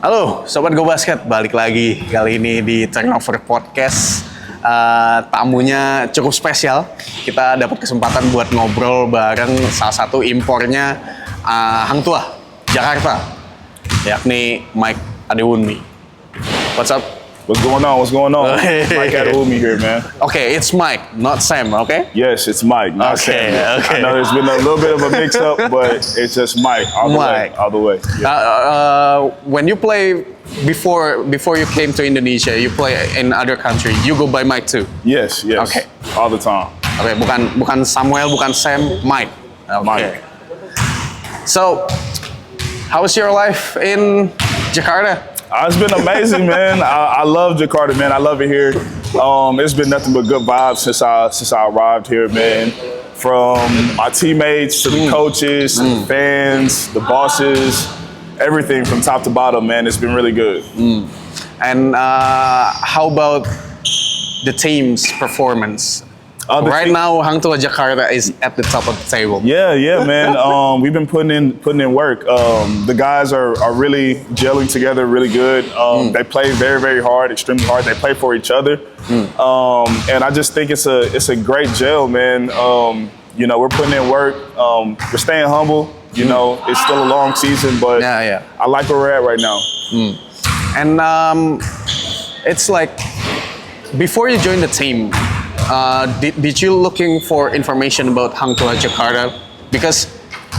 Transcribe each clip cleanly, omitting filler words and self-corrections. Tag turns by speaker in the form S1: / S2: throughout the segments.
S1: Halo, Sobat Go Basket, balik lagi kali ini di Turnover Podcast. Tamunya cukup spesial. Kita dapat kesempatan buat ngobrol bareng salah satu impornya Hangtuah Jakarta, yakni Mike Adewunmi. What's up?
S2: What's going on? Mike Adewunmi here, man.
S1: Okay, it's Mike, not Sam, okay?
S2: Yes, it's Mike, not
S1: Okay,
S2: Sam.
S1: okay.
S2: I know there's been a little bit of a mix-up, but it's just Mike, all the way. Yeah.
S1: When you play before you came to Indonesia, you play in other country. You go by Mike too.
S2: Yes.
S1: Okay.
S2: All the time.
S1: Okay, bukan Samuel, bukan Sam, Mike. Okay.
S2: Mike.
S1: So, how's your life in Jakarta?
S2: It's been amazing, man. I love Jakarta, man. I love it here. It's been nothing but good vibes since I arrived here, man. From my teammates to the coaches, to the fans, the bosses, everything from top to bottom, man. It's been really good.
S1: And how about the team's performance? Right now, Hangtuah Jakarta is at the top of the table.
S2: Yeah, man. We've been putting in work. The guys are really gelling together really good. They play very, very hard, extremely hard. They play for each other. And I just think it's a great gel, man. We're putting in work. We're staying humble. It's still a long season, but
S1: Yeah.
S2: I like where we're at right now.
S1: And it's like, before you joined the team, did you looking for information about Hangtuah Jakarta? Because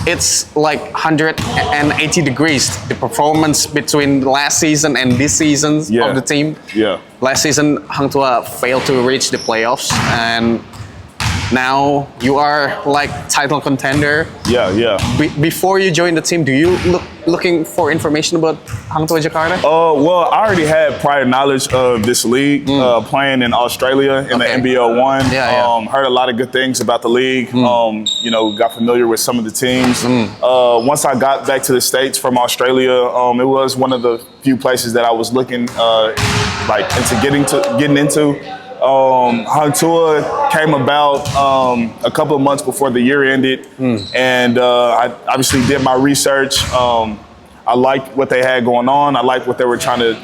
S1: it's like 180 degrees, the performance between last season and this season of the team.
S2: Yeah.
S1: Last season, Hangtuah failed to reach the playoffs, and now you are like title contender.
S2: Yeah.
S1: Before you joined the team, do you looking for information about Hangtuah Jakarta?
S2: Well, I already had prior knowledge of this league, playing in Australia in the NBL 1.
S1: Yeah.
S2: Heard a lot of good things about the league. Got familiar with some of the teams. Once I got back to the States from Australia, it was one of the few places that I was looking getting into. Hangtuah came about a couple of months before the year ended, and I obviously did my research. I liked what they had going on. I liked what they were trying to,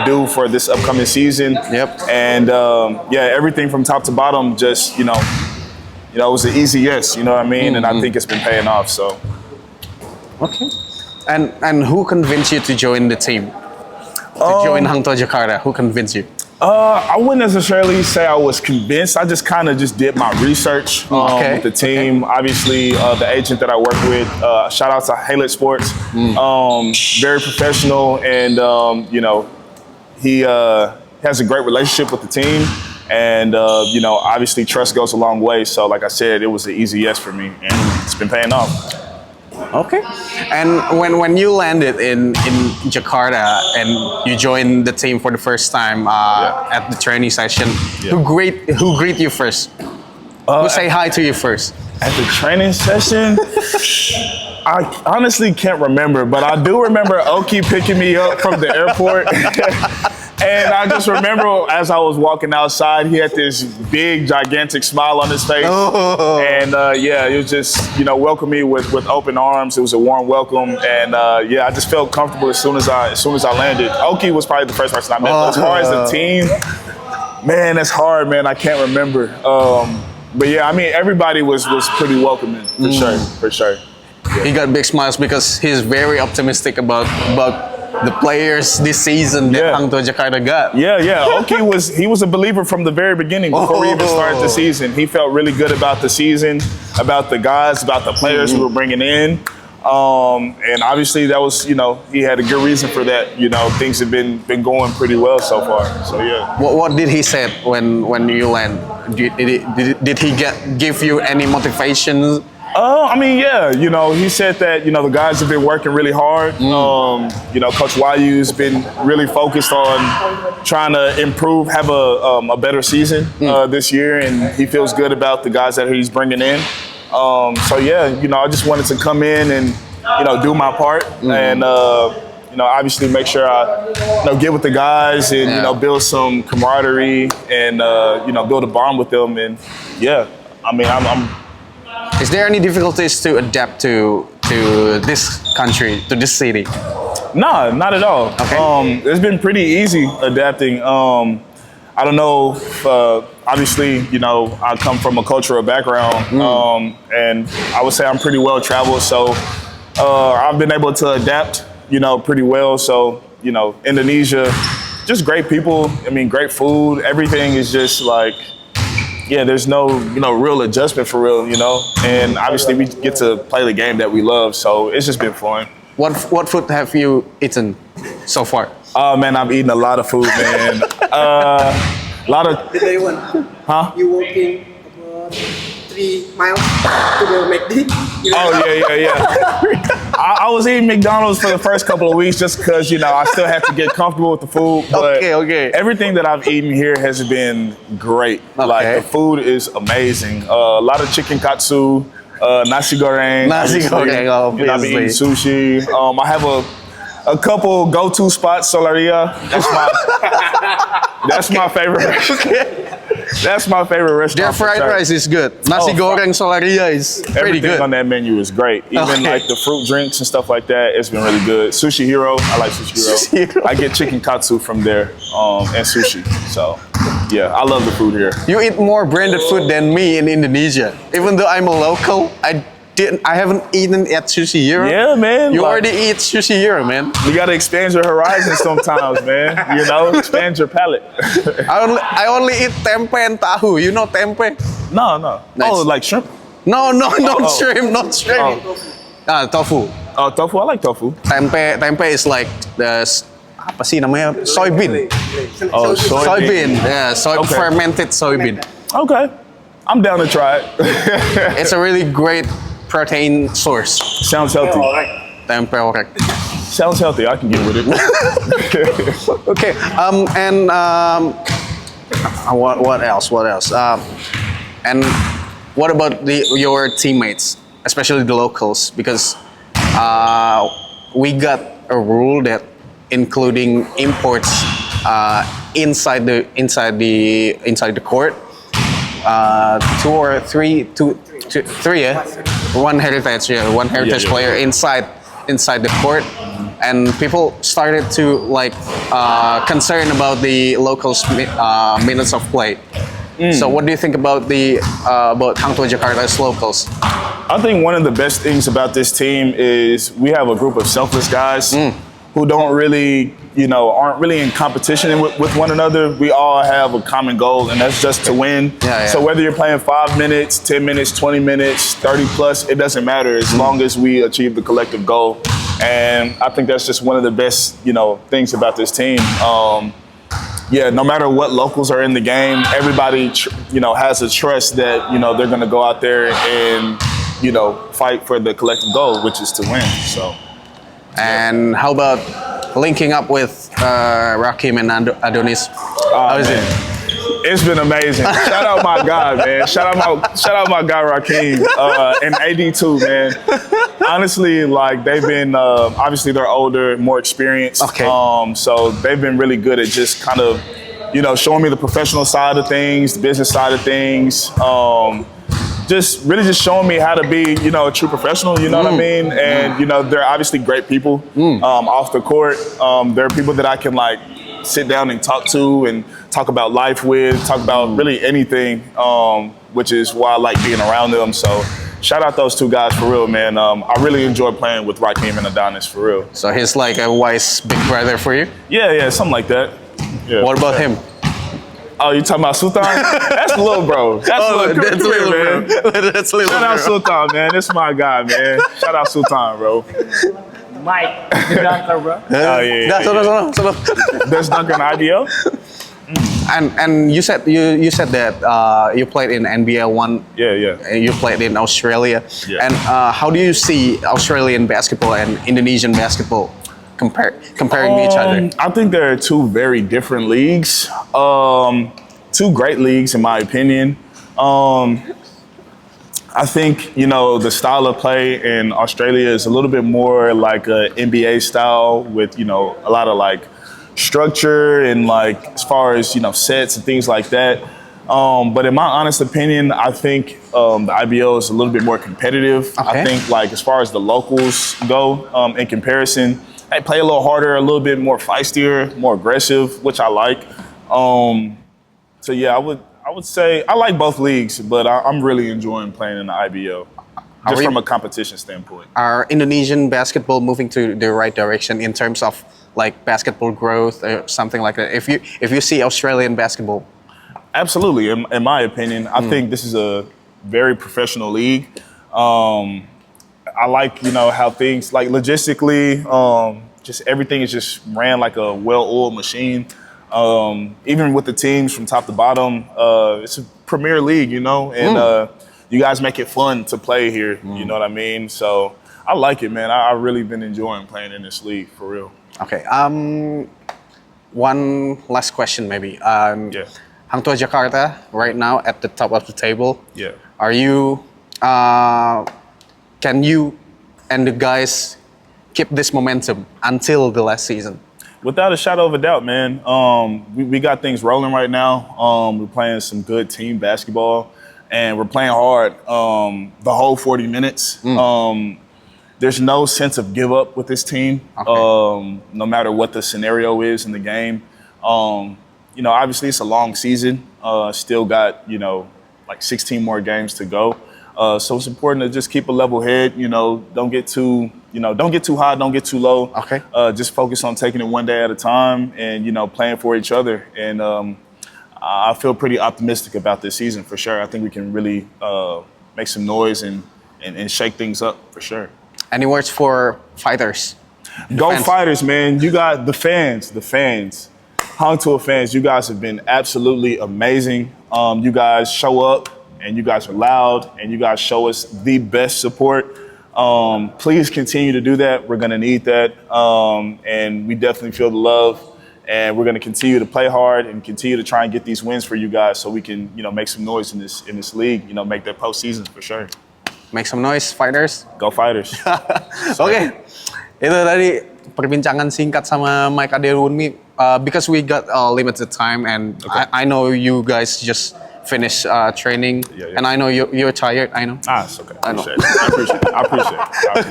S2: do for this upcoming season.
S1: Yep.
S2: And everything from top to bottom, just it was an easy yes. You know what I mean? And I think it's been paying off. So.
S1: Okay. And who convinced you to join the team? To join Hangtuah Jakarta? Who convinced you?
S2: I wouldn't necessarily say I was convinced. I just kind of did my research with the team. Okay. Obviously, the agent that I work with, shout out to Haylett Sports, very professional, and he has a great relationship with the team. And obviously, trust goes a long way. So, like I said, it was an easy yes for me, and it's been paying off.
S1: Okay. And when you landed in Jakarta and you joined the team for the first time at the training session, who greet you first? Who say hi to you first?
S2: At the training session? I honestly can't remember, but I do remember Oki picking me up from the airport. And I just remember as I was walking outside, he had this big, gigantic smile on his face. And it was just, welcome me with open arms. It was a warm welcome. And I just felt comfortable as soon as I landed. Oki was probably the first person I met. But as far as the team, man, that's hard, man. I can't remember. But yeah, I mean, everybody was pretty welcoming, for sure. Yeah.
S1: He got big smiles because he's very optimistic about the players this season that Hangtuah Jakarta got.
S2: Yeah. Oki was a believer from the very beginning before we even started the season. He felt really good about the season, about the guys, about the players we were bringing in. And obviously that was, he had a good reason for that. Things have been going pretty well so far. So yeah.
S1: What did he say when you land? Did he give you any motivation?
S2: He said that, the guys have been working really hard. Coach Wayu's been really focused on trying to improve, have a better season this year, and he feels good about the guys that he's bringing in. I just wanted to come in and, do my part and, obviously make sure I, get with the guys and, build some camaraderie and, build a bond with them. And I'm
S1: Is there any difficulties to adapt to this country, to this city?
S2: Nah, not at all.
S1: Okay.
S2: It's been pretty easy adapting. I don't know if, obviously, you know, I come from a cultural background, and I would say I'm pretty well traveled. So I've been able to adapt, you know, pretty well. So, you know, Indonesia, just great people. I mean, great food. Everything is just like, yeah, there's no, you know, real adjustment for real, you know. And obviously we get to play the game that we love. So it's just been fun.
S1: What food have you eaten so far?
S2: Oh man, I've eaten a lot of food, man. A lot of.
S3: The day one.
S2: Huh?
S3: You walking about 3 miles to the McD.
S2: Oh yeah. I was eating McDonald's for the first couple of weeks just because, you know, I still had to get comfortable with the food. But
S1: Okay.
S2: everything that I've eaten here has been great.
S1: Okay.
S2: Like the food is amazing. A lot of chicken katsu, nasi goreng.
S1: Nasi goreng,
S2: You know, I've been eating
S1: obviously.
S2: sushi. I have a couple go-to spots. Solaria. That's my favorite. That's my favorite restaurant.
S1: Their fried rice is good. Nasi goreng Solaria is pretty
S2: Everything
S1: good.
S2: on that menu is great. Even
S1: Okay.
S2: like the fruit drinks and stuff like that, it's been really good. Sushi Hero, I like Sushi Hero.
S1: Sushi Hero.
S2: I get chicken katsu from there and sushi. So yeah, I love the food here.
S1: You eat more branded food than me in Indonesia. Even though I'm a local, I haven't eaten at Sushi Hero.
S2: Yeah, man.
S1: You
S2: like,
S1: already eat Sushi Hero, man.
S2: You gotta expand your horizons sometimes, man. You know, expand your palate.
S1: I only eat tempe and tahu. You know tempe?
S2: No.
S1: Nice.
S2: Oh, like shrimp?
S1: No, not
S2: Oh.
S1: shrimp, not shrimp. Tofu.
S2: Oh, tofu. I like tofu.
S1: Tempe is like the apa sih namanya? Soybean.
S2: Oh,
S1: Soybean. Yeah,
S2: Okay.
S1: fermented soybean.
S2: Okay. I'm down to try it.
S1: It's a really great protein source.
S2: Sounds healthy.
S1: Tempe orek.
S2: Sounds healthy. I can get with it.
S1: Okay. What else? And what about your teammates, especially the locals? Because we got a rule that including imports inside the court, three, yeah, one heritage player inside the court, and people started to like concern about the locals' minutes of play. So what do you think about about Hangtuah Jakarta's locals?
S2: I think one of the best things about this team is we have a group of selfless guys who don't really, you know, aren't really in competition with one another. We all have a common goal, and that's just to win.
S1: Yeah.
S2: So whether you're playing 5 minutes, 10 minutes, 20 minutes, 30 plus, it doesn't matter as long as we achieve the collective goal. And I think that's just one of the best, you know, things about this team. Yeah, no matter what locals are in the game, everybody, you know, has a trust that, you know, they're going to go out there and, you know, fight for the collective goal, which is to win. So.
S1: And how about linking up with Rakim and Adonis? How is it?
S2: It's been amazing. Shout out my guy, man. Shout out my guy Rakim and AD too, man. Honestly, like they've been obviously they're older, more experienced.
S1: Okay.
S2: So they've been really good at just kind of, you know, showing me the professional side of things, the business side of things. Just showing me how to be, you know, a true professional, you know what I mean? And, you know, they're obviously great people off the court. They're people that I can, like, sit down and talk to and talk about life with, talk about really anything, which is why I like being around them. So shout out those two guys for real, man. I really enjoy playing with Rakim and Adonis for real.
S1: So he's like a wise big brother for you?
S2: Yeah, something like that. Yeah.
S1: What about him?
S2: Oh, you talking about Sultan? That's little bro. That's little bro.
S1: That's little
S2: Shout out
S1: bro.
S2: Sultan, man. This is my guy, man. Shout out Sultan, bro.
S3: Mike, the dunker, bro.
S2: Oh yeah.
S1: Sono.
S2: Best dunker in IBL.
S1: And you said that you played in NBL one.
S2: Yeah.
S1: And you played in Australia.
S2: Yeah.
S1: And how do you see Australian basketball and Indonesian basketball comparing to each other?
S2: I think there are two very different leagues. Two great leagues, in my opinion. I think, you know, the style of play in Australia is a little bit more like a NBA style with, you know, a lot of like structure and like as far as, you know, sets and things like that. But in my honest opinion, I think the IBL is a little bit more competitive.
S1: Okay.
S2: I think like as far as the locals go, in comparison, they play a little harder, a little bit more feistier, more aggressive, which I like. So yeah, I would say I like both leagues, but I'm really enjoying playing in the IBL, just from a competition standpoint.
S1: Are Indonesian basketball moving to the right direction in terms of like basketball growth or something like that? If you see Australian basketball,
S2: absolutely. In my opinion, I think this is a very professional league. I like, how things like logistically, just everything is just ran like a well-oiled machine. Even with the teams from top to bottom, it's a premier league, and you guys make it fun to play here. You know what I mean? So I like it, man. I really been enjoying playing in this league for real.
S1: okay. One last question, maybe.
S2: Yeah.
S1: Hangtuah Jakarta right now at the top of the table.
S2: Yeah.
S1: Are you? Can you and the guys keep this momentum until the last season?
S2: Without a shadow of a doubt, man. We got things rolling right now. We're playing some good team basketball, and we're playing hard the whole 40 minutes. There's no sense of give up with this team, no matter what the scenario is in the game. Obviously it's a long season. Still got, like 16 more games to go. So it's important to just keep a level head. Don't get too high, don't get too low.
S1: Okay.
S2: Just focus on taking it one day at a time and, playing for each other. And I feel pretty optimistic about this season for sure. I think we can really make some noise and shake things up for sure.
S1: Any words for fighters?
S2: Go
S1: fans.
S2: Fighters, man. You got the fans. Hangtuah fans, you guys have been absolutely amazing. You guys show up and you guys are loud and you guys show us the best support. Please continue to do that. We're going to need that. And we definitely feel the love. And we're going to continue to play hard and continue to try and get these wins for you guys so we can, make some noise in this league, make that postseason for sure.
S1: Make some noise, fighters.
S2: Go Fighters.
S1: Oke, itu tadi perbincangan singkat sama Mike Adewunmi. Because we got limited time, and I know you guys just finished training, and I know you're tired. I know.
S2: It's okay. I appreciate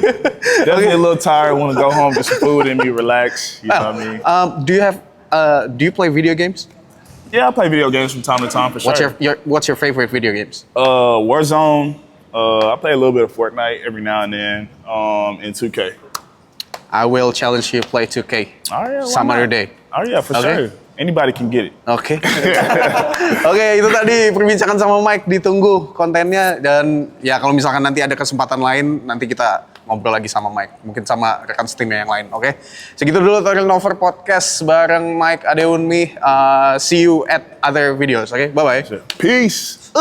S2: it. Definitely a little tired. Want to go home, get some food in me, relax. You know what I mean?
S1: Do you play video games?
S2: Yeah, I play video games from time to time for sure.
S1: What's your favorite video games?
S2: Warzone. I play a little bit of Fortnite every now and then, and 2K.
S1: I will challenge you to play 2K some other day.
S2: Oh yeah, for sure. Anybody can get it.
S1: Oke. Oke, itu tadi perbincangan sama Mike. Ditunggu kontennya, dan ya kalau misalkan nanti ada kesempatan lain, nanti kita ngobrol lagi sama Mike. Mungkin sama rekan setimnya yang lain, oke? Segitu dulu Turnover Podcast bareng Mike Adewunmi. See you at other videos, oke? Bye-bye.
S2: Peace.